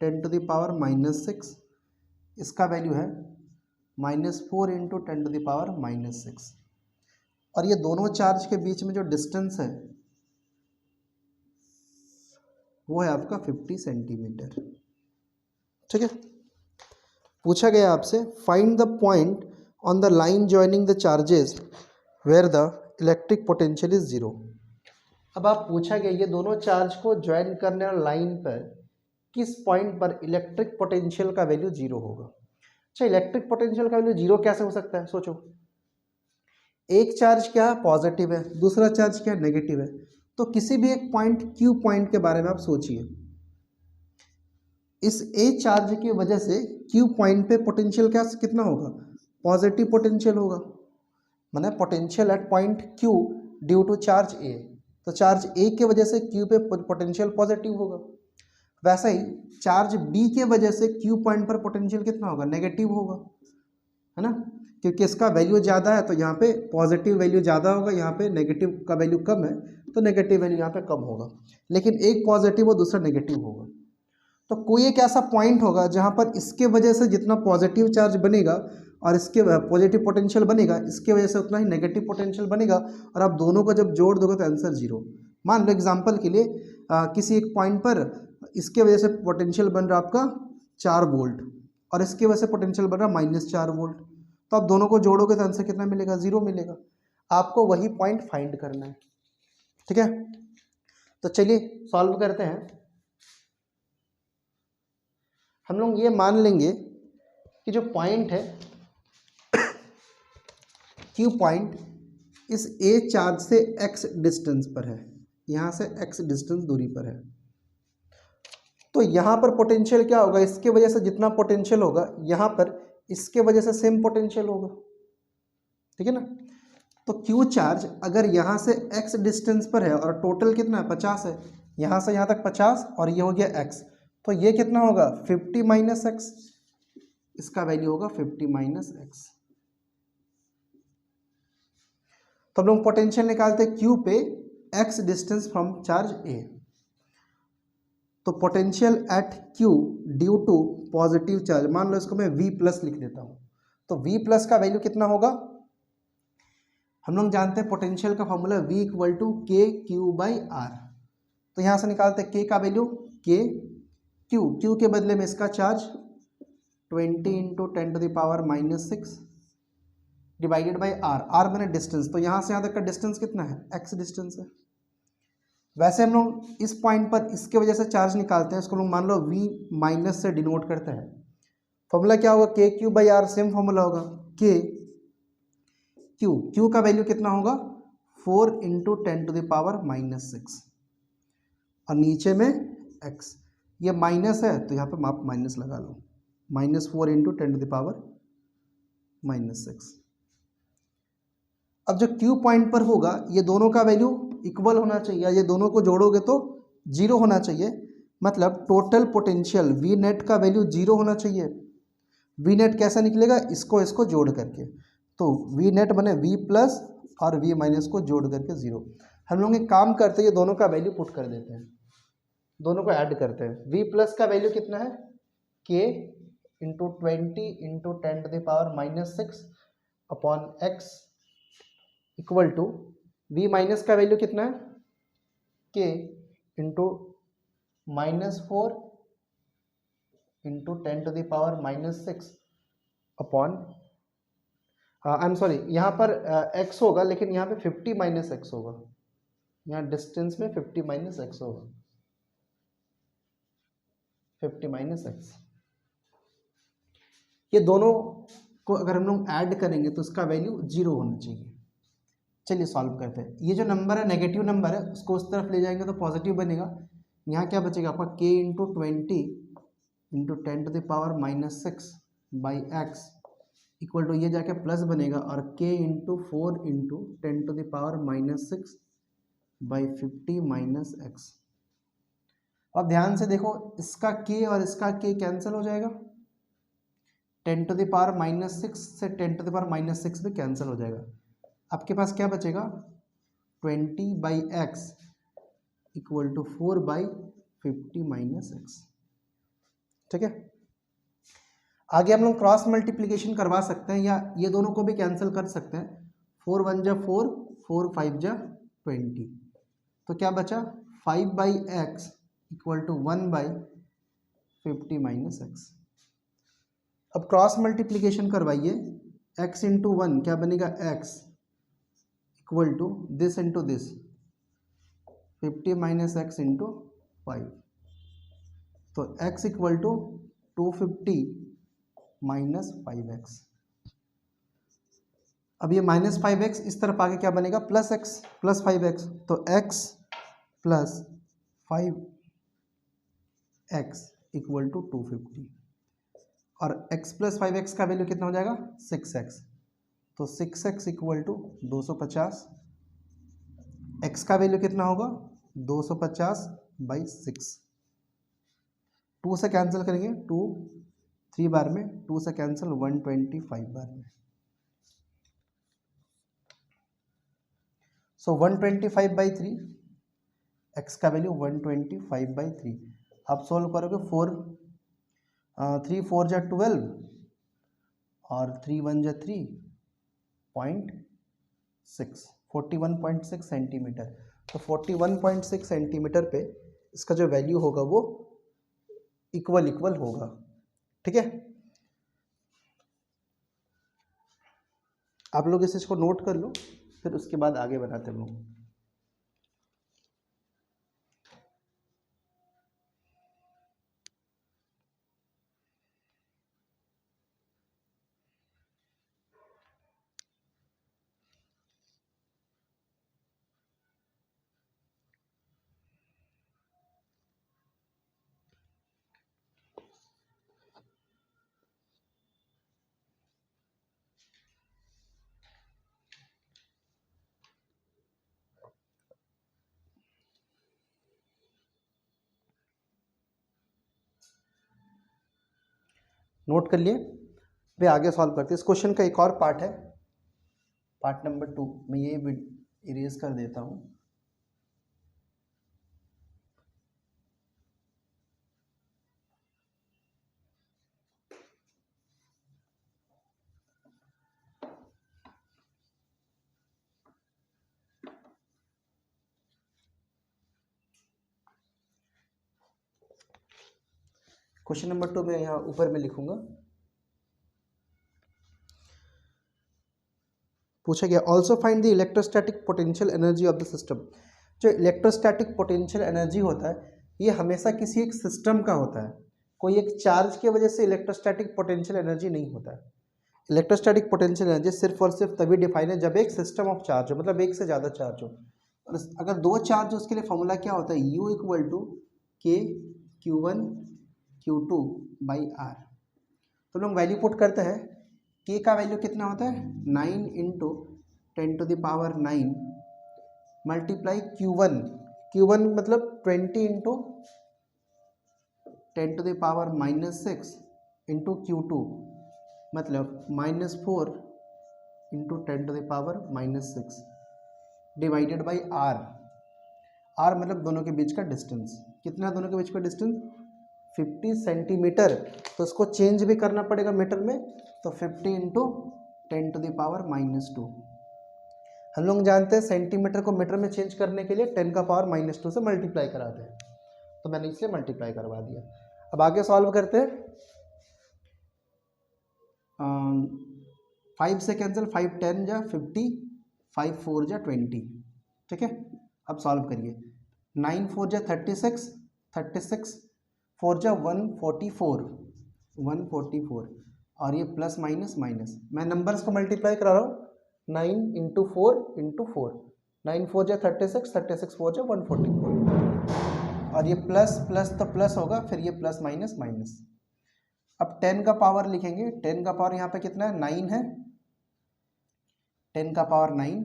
10⁻⁻6, इसका वैल्यू है -4 इंटू 10⁻⁻6, और ये दोनों चार्ज के बीच में जो डिस्टेंस है वो है आपका 50 सेंटीमीटर। ठीक है। पूछा गया आपसे find the point on the line joining the charges where the electric potential is 0। अब आप पूछा गया ये दोनों चार्ज को ज्वाइन करने वाला लाइन पर किस पॉइंट पर इलेक्ट्रिक पोटेंशियल का वैल्यू 0 होगा। अच्छा, इलेक्ट्रिक पोटेंशियल का वैल्यू 0 कैसे हो सकता है, सोचो। एक चार्ज क्या है, पॉजिटिव है, दूसरा चार्ज क्या है, नेगेटिव है। तो किसी भी एक पॉइंट क्यू पॉइंट के बारे में आप सोचिए, इस ए चार्ज की वजह से क्यू पॉइंट पे पोटेंशियल क्या कितना होगा, पॉजिटिव पोटेंशियल होगा, माने potential at point Q due to charge A. तो चार्ज ए की वजह से क्यू पे पोटेंशियल पॉजिटिव होगा। वैसे ही चार्ज बी के वजह से क्यू पॉइंट पर पोटेंशियल कितना होगा, नेगेटिव होगा, है ना, क्योंकि इसका वैल्यू ज़्यादा है तो यहाँ पे पॉजिटिव वैल्यू ज़्यादा होगा, यहाँ पे नेगेटिव का वैल्यू कम है तो नेगेटिव वैल्यू यहाँ पे कम होगा। लेकिन एक पॉजिटिव और दूसरा नेगेटिव होगा। तो कोई एक ऐसा पॉइंट होगा जहाँ पर इसके वजह से जितना पॉजिटिव चार्ज बनेगा और इसके पॉजिटिव पोटेंशियल बनेगा, इसके वजह से उतना ही नेगेटिव पोटेंशियल बनेगा, और आप दोनों को जब जोड़ दोगे तो आंसर 0। मान लो एग्जांपल के लिए किसी एक पॉइंट पर इसके वजह से पोटेंशियल बन रहा आपका 4 वोल्ट और इसकी वजह से पोटेंशियल बन रहा -4 वोल्ट, तो आप दोनों को जोड़ोगे तो आंसर कितना मिलेगा, 0 मिलेगा। आपको वही पॉइंट फाइंड करना है। ठीक है, तो चलिए सॉल्व करते हैं। हम लोग ये मान लेंगे कि जो पॉइंट है क्यू पॉइंट इस ए चार्ज से x डिस्टेंस पर है, यहाँ से x डिस्टेंस दूरी पर है। तो यहाँ पर पोटेंशियल क्या होगा, इसके वजह से जितना पोटेंशियल होगा यहाँ पर इसके वजह से सेम पोटेंशियल होगा। ठीक है ना। तो क्यू चार्ज अगर यहाँ से x डिस्टेंस पर है और टोटल कितना है 50 है, यहाँ से यहाँ तक 50 और ये हो गया x, तो ये कितना होगा 50 - x, इसका वैल्यू होगा 50 - x। तो हम लोग पोटेंशियल निकालते हैं क्यू पे x distance from charge A. तो potential at Q due to positive charge, मान लो इसको मैं V+ लिख देता हूँ, तो V+ का वैल्यू कितना होगा, हम लोग जानते हैं पोटेंशियल का फॉर्मूला V = KQ/R। तो यहाँ से निकालते हैं K का वैल्यू, Q के बदले में इसका charge 20 into 10⁻⁻6 divided by R मैंने डिस्टेंस, तो यहाँ से यहाँ तक का डिस्टेंस कितना है, x डिस्टेंस है। वैसे हम लोग इस पॉइंट पर इसके वजह से चार्ज निकालते हैं, इसको लोग मान लो V- से डिनोट करते हैं। फॉर्मूला क्या होगा, KQ/R, सेम फॉर्मूला होगा Q का वैल्यू कितना होगा 4 इंटू 10⁻⁻6 और नीचे में x, ये माइनस है तो यहाँ पे आप माइनस लगा लो, -4 इंटू 10⁻⁻6। अब जो क्यू पॉइंट पर होगा ये दोनों का वैल्यू इक्वल होना चाहिए, ये दोनों को जोड़ोगे तो 0 होना चाहिए, मतलब टोटल पोटेंशियल V नेट का वैल्यू 0 होना चाहिए। V नेट कैसा निकलेगा, इसको जोड़ करके, तो V नेट बने V+ और V- को जोड़ करके 0। हम लोग एक काम करते हैं, ये दोनों का वैल्यू पुट कर देते हैं, दोनों को ऐड करते हैं। V+ का वैल्यू कितना है, K into 20 into 10⁻⁻6 upon x equal to V- का वैल्यू कितना है, K into -4 into 10⁻⁻6 upon I am sorry, यहाँ पर x होगा लेकिन यहाँ पे 50 - x होगा, यहाँ डिस्टेंस में 50 - x होगा, 50 - x। ये दोनों को अगर हम लोग ऐड करेंगे तो इसका वैल्यू 0 होना चाहिए। चलिए सॉल्व करते हैं। ये जो नंबर है नेगेटिव नंबर है, उसको उस तरफ ले जाएंगे तो पॉजिटिव बनेगा। यहाँ क्या बचेगा आपका k into 20 into 10⁻⁻6 by X equal to ये जाके प्लस बनेगा, और k into 4 into 10⁻⁻6 by 50 minus X. अब ध्यान से देखो, इसका k और इसका k कैंसिल हो जाएगा, 10⁻⁻6 से 10⁻⁻6 भी कैंसिल हो जाएगा। आपके पास क्या बचेगा, 20 by X equal to 4 by 50 minus X. ठीक है, आगे हम लोग क्रॉस मल्टीप्लिकेशन करवा सकते हैं या ये दोनों को भी कैंसिल कर सकते हैं। 4 1 जा 4, 4 5 जा 20, तो क्या बचा 5 by X equal to 1 by 50 minus X. अब क्रॉस मल्टीप्लिकेशन करवाइए, x इंटू 1 क्या बनेगा, x equal to this into this 50 minus X into 5, तो x equal to 250 minus 5x। अब ये माइनस 5x इस तरफ आके क्या बनेगा, प्लस x प्लस 5x, तो x plus 5x equal to 250, और x प्लस 5x का वैल्यू कितना हो जाएगा, 6x, तो 6x इक्वल टू 250। x का वैल्यू कितना होगा, 250 बाई 6। 2 से कैंसिल करेंगे, 2 3 बार में, 2 से कैंसिल 125 बार में, सो 125 बाई 3, x का वैल्यू 125 बाई 3। आप सोल्व करोगे, 3 4 जा 12 और 3 1 जा 3.6, 41.6 सेंटीमीटर। तो 41.6 सेंटीमीटर पे इसका जो वैल्यू होगा वो इक्वल होगा। ठीक है, आप लोग इस चीज को नोट कर लो, फिर उसके बाद आगे बनाते हैं लोग। नोट कर लिए, वे आगे सॉल्व करते हैं। इस क्वेश्चन का एक और पार्ट है, पार्ट नंबर 2, मैं ये इरेज कर देता हूँ। क्वेश्चन नंबर 2 मैं यहाँ ऊपर में लिखूंगा। पूछा गया, also find the electrostatic potential energy of the system. जो इलेक्ट्रोस्टैटिक पोटेंशियल एनर्जी होता है, ये हमेशा किसी एक सिस्टम का होता है, कोई एक चार्ज की वजह से इलेक्ट्रोस्टैटिक पोटेंशियल एनर्जी नहीं होता है। इलेक्ट्रोस्टैटिक पोटेंशियल एनर्जी सिर्फ और सिर्फ तभी डिफाइन है जब एक सिस्टम ऑफ चार्ज हो, मतलब एक से ज़्यादा चार्ज हो। और अगर 2 चार्ज हो, उसके लिए फॉर्मूला क्या होता है, U इक्वल टू के Q1 Q2 बाई आर। तो लोग वैल्यू पुट करते हैं, k का वैल्यू कितना होता है, 9 इंटू 10⁻9 मल्टीप्लाई Q1 मतलब 20 इंटू 10⁻⁻6 इंटू Q2 मतलब -4 इंटू 10⁻⁻6 डिवाइडेड बाई R मतलब दोनों के बीच का डिस्टेंस। कितना दोनों के बीच का डिस्टेंस, 50 सेंटीमीटर। तो इसको चेंज भी करना पड़ेगा मीटर में, तो 50 इंटू 10⁻⁻2। हम लोग जानते हैं सेंटीमीटर को मीटर में चेंज करने के लिए 10⁻⁻2 से मल्टीप्लाई कराते हैं, तो मैंने इसलिए मल्टीप्लाई करवा दिया। अब आगे सॉल्व करते हैं। 5 से कैंसिल, 5 10 जा 50, 5 4 जा 20। ठीक है, अब सॉल्व करिए। 9 4 जा 36, 4 जा 144 और ये प्लस माइनस माइनस। मैं नंबर्स को मल्टीप्लाई करा रहा हूँ, 9 इंटू 4, 9 4 जा 36, 36 4 जा 144, और ये प्लस प्लस तो प्लस होगा, फिर ये प्लस माइनस माइनस। अब 10 का पावर लिखेंगे, 10 का पावर यहाँ पे कितना है, 9 है, 10 का पावर 9,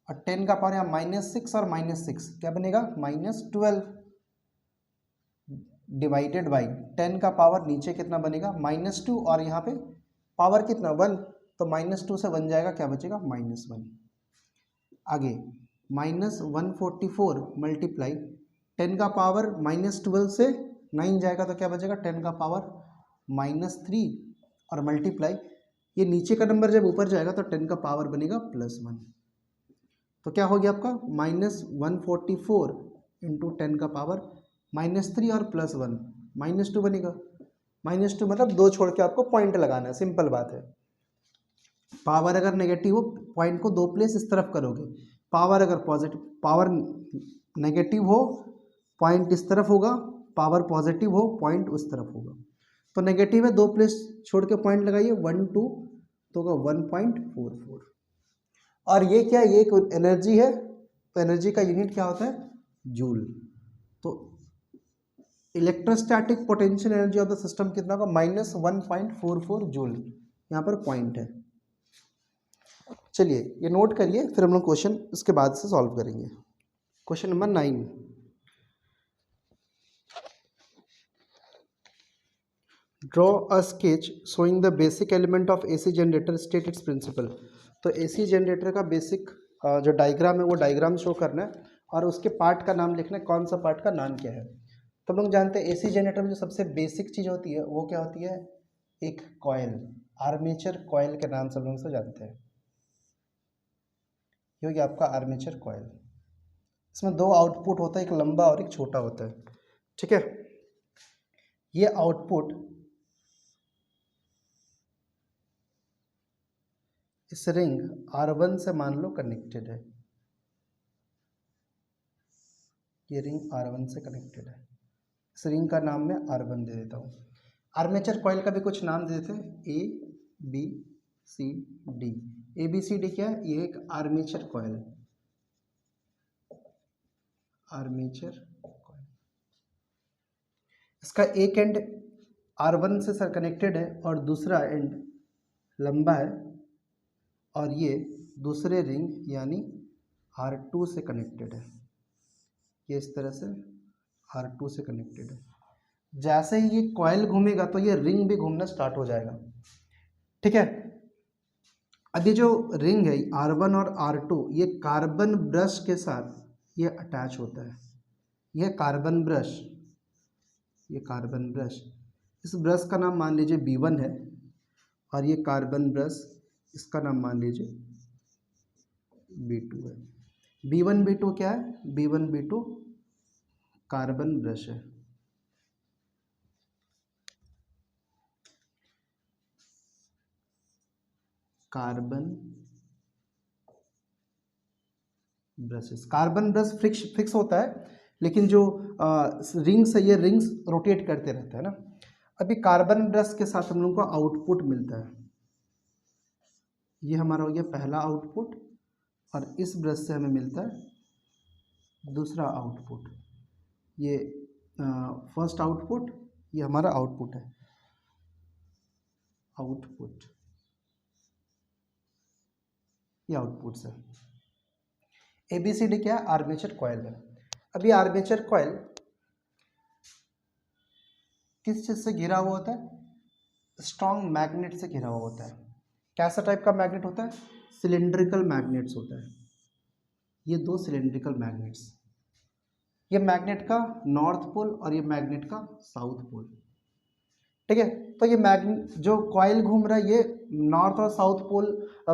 और 10 का पावर यहाँ -6 और -6 क्या बनेगा, -12 डिवाइडेड बाई 10 का पावर नीचे कितना बनेगा, -2, और यहाँ पे पावर कितना 1, तो -2 से 1 जाएगा, क्या बचेगा, -1। आगे -144 मल्टीप्लाई 10 का पावर -12 से 9 जाएगा, तो क्या बचेगा, 10 का पावर -3, और मल्टीप्लाई ये नीचे का नंबर जब ऊपर जाएगा तो 10 का पावर बनेगा +1, तो क्या हो गया आपका -144 इंटू 10 का पावर -3 और +1 -2 बनेगा। -2 मतलब 2 छोड़ के आपको पॉइंट लगाना है, सिंपल बात है। पावर अगर नेगेटिव हो, पॉइंट को 2 प्लेस इस तरफ करोगे, पावर अगर पॉजिटिव, पावर नेगेटिव हो पॉइंट इस तरफ होगा, पावर पॉजिटिव हो पॉइंट उस तरफ होगा। तो नेगेटिव है, 2 प्लेस छोड़ के पॉइंट लगाइए, 1 2, तो होगा 1.44। और ये क्या, ये एक एनर्जी है, तो एनर्जी का यूनिट क्या होता है, जूल। तो electrostatic potential energy of the system कितना होगा, -1.44 जूल, यहाँ पर पॉइंट है। चलिए ये नोट करिए, फिर हम लोग क्वेश्चन इसके बाद से सॉल्व करेंगे। Question number 9, draw a sketch showing the basic element of AC generator, state its principle. तो एसी जनरेटर का बेसिक जो डायग्राम है वो डायग्राम शो करना है, और उसके पार्ट का नाम लिखना है, कौन सा पार्ट का नाम क्या है। तो हम लोग जानते हैं एसी जनरेटर में जो सबसे बेसिक चीज़ होती है वो क्या होती है, एक कॉयल, आर्मेचर कॉयल के नाम से हम लोग से जानते हैं। ये हो गया आपका आर्मेचर कॉयल। इसमें 2 आउटपुट होता है, एक लंबा और एक छोटा होता है, ठीक है। ये आउटपुट इस रिंग R1 से मान लो कनेक्टेड है, ये रिंग R1 से कनेक्टेड है, इस रिंग का नाम मैं R1 दे देता हूँ। आर्मेचर कॉइल का भी कुछ नाम दे देते हैं, ABCD। ABCD क्या है, ये एक आर्मेचर कॉइल, आर्मेचर कॉइल। इसका एक एंड R1 से सर कनेक्टेड है और दूसरा एंड लंबा है, और ये दूसरे रिंग यानी R2 से कनेक्टेड है, ये इस तरह से R2 से कनेक्टेड है। जैसे ही ये कॉइल घूमेगा तो ये रिंग भी घूमना स्टार्ट हो जाएगा, ठीक है। अब ये जो रिंग है R1 और R2, ये कार्बन ब्रश के साथ ये अटैच होता है, यह कार्बन ब्रश, ये कार्बन ब्रश, इस ब्रश का नाम मान लीजिए B1 है, और ये कार्बन ब्रश इसका नाम मान लीजिए B2 है। B1 B2 क्या है, B1 B2 कार्बन ब्रश है, carbon brushes. Carbon brush fix होता है, लेकिन जो रिंग्स है ये रिंग्स रोटेट करते रहते हैं ना। अभी कार्बन ब्रश के साथ हम लोग को आउटपुट मिलता है, ये हमारा हो गया पहला आउटपुट, और इस ब्रश से हमें मिलता है दूसरा आउटपुट। ये फर्स्ट आउटपुट, ये हमारा आउटपुट है, आउटपुट, ये आउटपुट्स है। ABCD क्या है, आर्मेचर कॉइल है। अभी आर्मेचर कॉइल किस चीज़ से घिरा हुआ होता है, स्ट्रॉन्ग मैग्नेट से घिरा हुआ होता है। कैसा टाइप का मैग्नेट होता है, सिलिंड्रिकल मैग्नेट्स होता है, ये 2 सिलिंड्रिकल मैग्नेट्स, ये मैग्नेट का नॉर्थ पोल और ये मैग्नेट का साउथ पोल, ठीक है। तो ये मैग्नेट जो कॉइल घूम रहा है ये नॉर्थ और साउथ पोल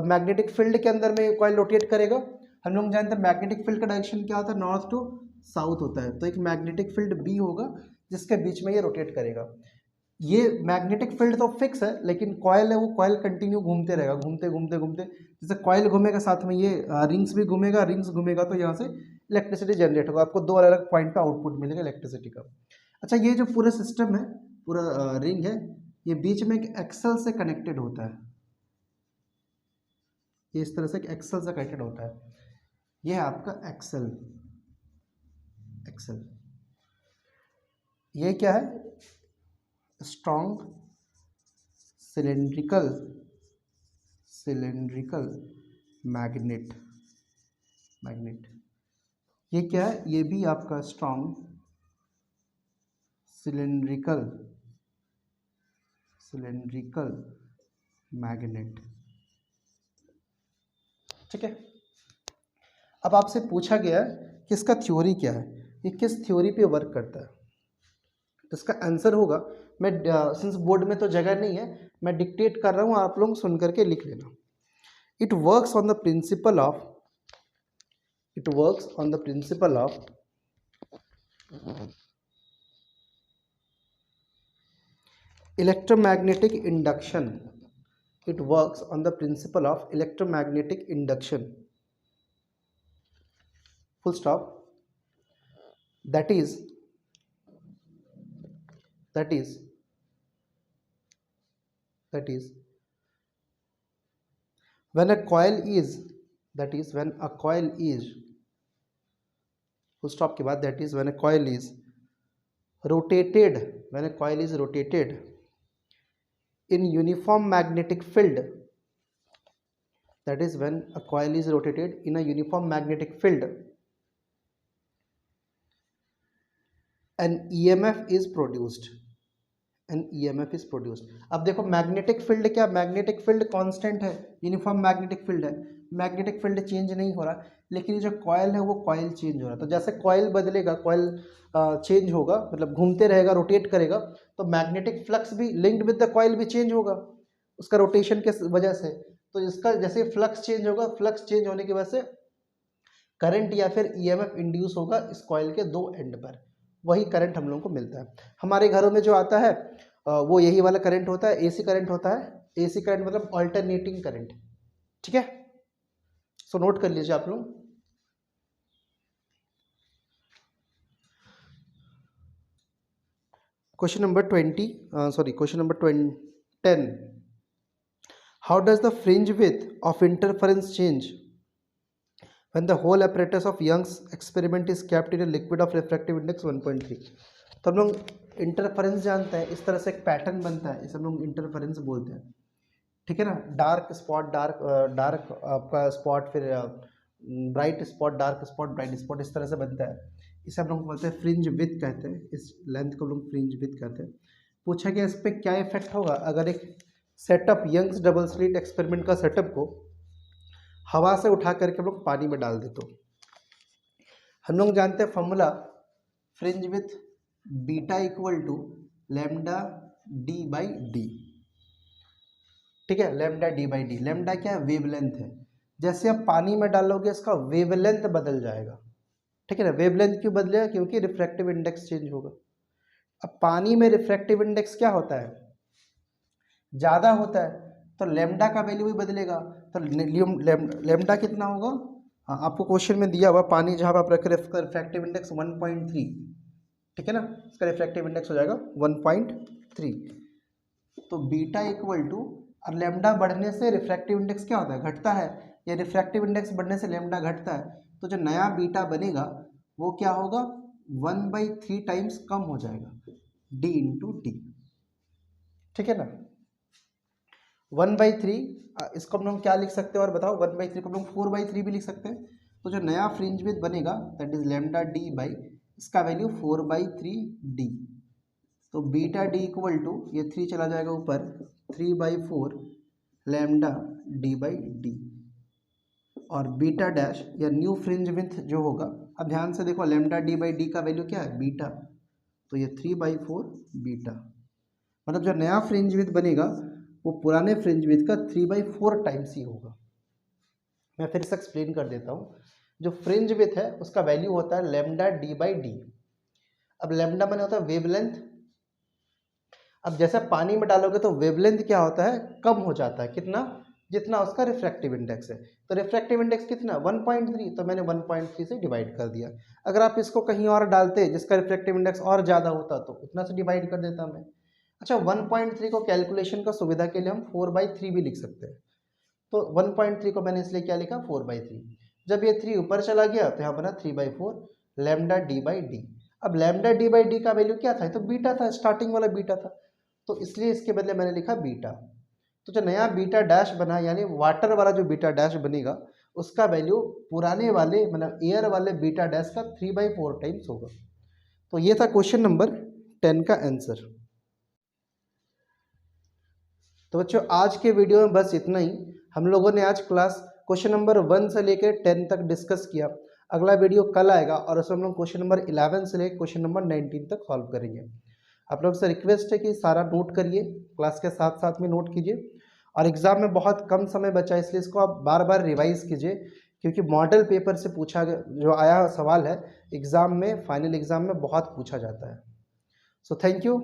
मैग्नेटिक फील्ड के अंदर में कॉइल रोटेट करेगा। हम लोग जानते हैं मैग्नेटिक फील्ड का डायरेक्शन क्या होता है, नॉर्थ टू साउथ होता है, तो एक मैग्नेटिक फील्ड B होगा जिसके बीच में ये रोटेट करेगा। ये मैग्नेटिक फील्ड तो फिक्स है, लेकिन कॉयल है वो कॉयल कंटिन्यू घूमते रहेगा, घूमते घूमते घूमते, जैसे कॉयल घूमेगा साथ में ये रिंग्स भी घूमेगा, रिंग्स घूमेगा तो यहाँ से इलेक्ट्रिसिटी जनरेट होगा, आपको 2 अलग अलग पॉइंट पे आउटपुट मिलेगा इलेक्ट्रिसिटी का। अच्छा, ये जो पूरा सिस्टम है, पूरा रिंग है, ये बीच में एक एक्सल से कनेक्टेड होता है, ये इस तरह से एक्सेल से कनेक्टेड होता है। ये है आपका एक्सेल। एक्सेल ये क्या है? Strong cylindrical magnet. ये क्या है? ये भी आपका स्ट्रॉन्ग सिलेंड्रिकल मैग्नेट। ठीक है। अब आपसे पूछा गया है कि इसका थ्योरी क्या है, ये किस थ्योरी पे वर्क करता है, तो इसका आंसर होगा, मैं सिंस बोर्ड में तो जगह नहीं है मैं डिक्टेट कर रहा हूँ, आप लोग सुन करके लिख लेना। It works on the principle of electromagnetic induction. It works on the principle of electromagnetic induction. Full stop. That is when a coil is full stop के बाद, that is when a coil is rotated in uniform magnetic field, that is when a coil is rotated in a uniform magnetic field, an EMF is produced. अब देखो magnetic field क्या, magnetic field constant है, uniform magnetic field है, magnetic field change नहीं हो रहा, लेकिन जो कॉयल है वो कॉयल चेंज हो रहा है। तो जैसे कॉयल बदलेगा, कॉयल चेंज होगा, मतलब घूमते रहेगा, रोटेट करेगा, तो मैग्नेटिक फ्लक्स भी लिंक्ड विद द कॉयल भी चेंज होगा उसका रोटेशन के वजह से। तो इसका जैसे फ्लक्स चेंज होगा, फ्लक्स चेंज होने की वजह से करंट या फिर EMF इंड्यूस होगा इस कॉयल के दो एंड पर, वही करंट हम लोगों को मिलता है। हमारे घरों में जो आता है वो यही वाला करंट होता है, AC करंट होता है। AC करंट मतलब ऑल्टरनेटिंग करंट। ठीक है, सो नोट कर लीजिए आप लोग। Question number 10, how does the fringe width of interference change when the whole apparatus of Young's experiment is kept in a liquid of refractive index 1.3। तो हम लोग इंटरफेरेंस जानते हैं, इस तरह से एक पैटर्न बनता है, इसे हम लोग इंटरफेरेंस बोलते हैं। ठीक है ना, डार्क स्पॉट आपका स्पॉट, फिर bright spot, dark spot, bright spot, इस तरह से बनता है। इसे हम लोग बोलते हैं फ्रिंज विड्थ कहते हैं, इस लेंथ को हम लोग फ्रिंज विड्थ कहते हैं। पूछा गया इस पर क्या इफेक्ट होगा अगर एक setup, Young's double slit experiment का सेटअप को हवा से उठा करके हम लोग पानी में डाल दे। तो हम लोग जानते हैं formula, fringe width beta equal to lambda D by D. ठीक है, lambda D by D. Lambda क्या है? वेवलेंथ है। जैसे आप पानी में डालोगे इसका वेवलेंथ बदल जाएगा। ठीक है ना, वेवलेंथ क्यों बदलेगा? क्योंकि रिफ्रैक्टिव इंडेक्स चेंज होगा। अब पानी में रिफ्रैक्टिव इंडेक्स क्या होता है? ज़्यादा होता है, तो लैम्डा का वैल्यू भी बदलेगा। तो लैम्डा कितना होगा? हाँ, आपको क्वेश्चन में दिया हुआ पानी जहाँ पर आप रख रहे हैं रिफ्रैक्टिव इंडेक्स 1.3। ठीक है ना, इसका रिफ्रैक्टिव इंडेक्स हो जाएगा 1.3। तो बीटा इक्वल टू, और लैम्डा बढ़ने से रिफ्रैक्टिव इंडेक्स क्या होता है? घटता है। या रिफ्रैक्टिव इंडेक्स बढ़ने से लैम्डा घटता है, तो जो नया बीटा बनेगा वो क्या होगा? 1/3 टाइम्स कम हो जाएगा, d इंटू डी। ठीक है ना, 1/3, इसको हम लोग क्या लिख सकते हैं और बताओ? 1/3 को हम लोग 4/3 भी लिख सकते हैं। तो जो नया फ्रिंज विड्थ बनेगा that is lambda D by, इसका वैल्यू 4/3 डी। तो बीटा डी इक्वल टू, ये 3 चला जाएगा ऊपर, 3/4 लैम्डा डी बाई डी। और बीटा डैश या न्यू फ्रिंज विड्थ जो होगा, अब ध्यान से देखो, लैम्डा डी बाई डी का वैल्यू क्या है? बीटा। तो ये 3/4 बीटा, मतलब जो नया फ्रिंज विड्थ बनेगा वो पुराने फ्रिंज विड्थ का 3/4 टाइम्स ही होगा। मैं फिर से एक्सप्लेन कर देता हूँ। जो फ्रिंज विड्थ है उसका वैल्यू होता है लैम्डा डी बाई डी। अब लैम्डा मैंने होता है वेवलेंथ। अब जैसे पानी में डालोगे तो वेवलेंथ क्या होता है? कम हो जाता है। कितना? जितना उसका रिफ्रैक्टिव इंडेक्स है। तो रिफ्रैक्टिव इंडेक्स कितना? 1.3, तो मैंने 1.3 से डिवाइड कर दिया। अगर आप इसको कहीं और डालते जिसका रिफ्रैक्टिव इंडेक्स और ज़्यादा होता तो उतना से डिवाइड कर देता मैं। अच्छा, 1.3 को कैलकुलेशन का सुविधा के लिए हम 4/3 भी लिख सकते हैं। तो 1.3 को मैंने इसलिए क्या लिखा 4/3। जब ये 3 ऊपर चला गया तो यहाँ बना 3/4 लैम्डा डी बाई डी। अब लैम्डा डी बाई डी का वैल्यू क्या था, तो बीटा था, स्टार्टिंग वाला बीटा था, तो इसलिए इसके बदले मैंने लिखा बीटा। तो जो नया बीटा डैश बना यानी वाटर वाला जो बीटा डैश बनेगा उसका वैल्यू पुराने वाले मतलब एयर वाले बीटा डैश का 3/4 टाइम्स होगा। तो ये था क्वेश्चन नंबर 10 का आंसर। तो बच्चों आज के वीडियो में बस इतना ही। हम लोगों ने आज क्लास क्वेश्चन नंबर 1 से लेकर 10 तक डिस्कस किया। अगला वीडियो कल आएगा और उसमें हम लोग क्वेश्चन नंबर 11 से लेकर क्वेश्चन नंबर 19 तक सॉल्व करेंगे। आप लोग से रिक्वेस्ट है कि सारा नोट करिए, क्लास के साथ साथ में नोट कीजिए, और एग्ज़ाम में बहुत कम समय बचा है इसलिए इसको आप बार बार रिवाइज कीजिए, क्योंकि मॉडल पेपर से पूछा जो आया सवाल है एग्ज़ाम में, फाइनल एग्ज़ाम में बहुत पूछा जाता है। So thank you.